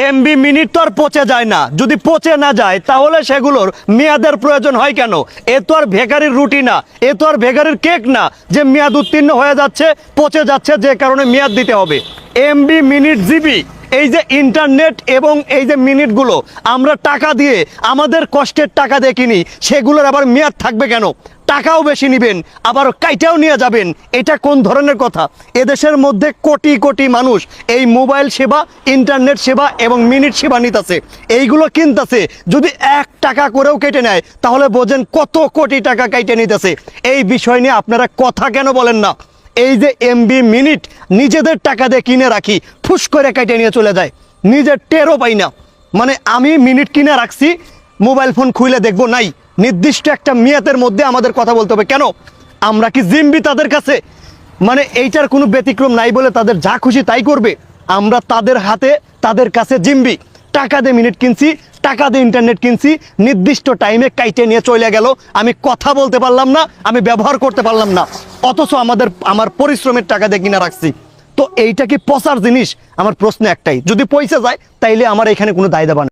MB minute তো আর পচে যায় না, যদি পচে না যায় তাহলে সেগুলোর মেয়াদের প্রয়োজন হয় কেন? এ তো আর বেকারির রুটি না, এ তো আর বেকারির কেক না যে মেয়াদ উত্তীর্ণ হয়ে যাচ্ছে, পচে যাচ্ছে, যে কারণে মেয়াদ দিতে হবে। এমবি মিনিট জিবি, এই যে ইন্টারনেট এবং এই যে মিনিটগুলো আমরা টাকা দিয়ে, আমাদের কষ্টের টাকা দিয়ে কিনি, সেগুলোর আবার মেয়াদ থাকবে কেন? টাকাও বেশি নেবেন, আবার কাইটাও নিয়ে যাবেন, এটা কোন ধরনের কথা? এদেশের মধ্যে কোটি কোটি মানুষ এই মোবাইল সেবা, ইন্টারনেট সেবা এবং মিনিট সেবা নিতেছে, এইগুলো কিনতেছে। যদি 1 টাকা করেও কেটে নেয় তাহলে বোঝেন কত কোটি টাকা কেটে নিতেছে। এই বিষয় নিয়ে আপনারা কথা কেন বলেন না? এই যে এমবি মিনিট নিজেদের টাকা দিয়ে কিনে রাখি, ফুস করে কেটে নিয়ে চলে যায়, নিজের টেরও পাই না। মানে আমি মিনিট কিনে রাখছি, মোবাইল ফোন খুলে দেখবো নাই, নির্দিষ্ট একটা মেয়াদের মধ্যে আমাদের কথা বলতে হবে কেন? আমরা কি জিম্বি তাদের কাছে? মানে এইটার কোনো ব্যতিক্রম নাই বলে তাদের যা খুশি তাই করবে? আমরা তাদের হাতে, তাদের কাছে জিম্বি। টাকা দিয়ে মিনিট কিনছি, টাকা দিয়ে ইন্টারনেট কিনছি, নির্দিষ্ট টাইমে কাইটে নিয়ে চলে গেল, আমি কথা বলতে পারলাম না, আমি ব্যবহার করতে পারলাম না, অথচ আমার পরিশ্রমের টাকা দিয়ে কিনা রাখছি। তো এইটা কি পচার জিনিস? আমার প্রশ্ন একটাই, যদি পয়সা যায় তাইলে আমার এখানে কোনো দায় দাবা নেই।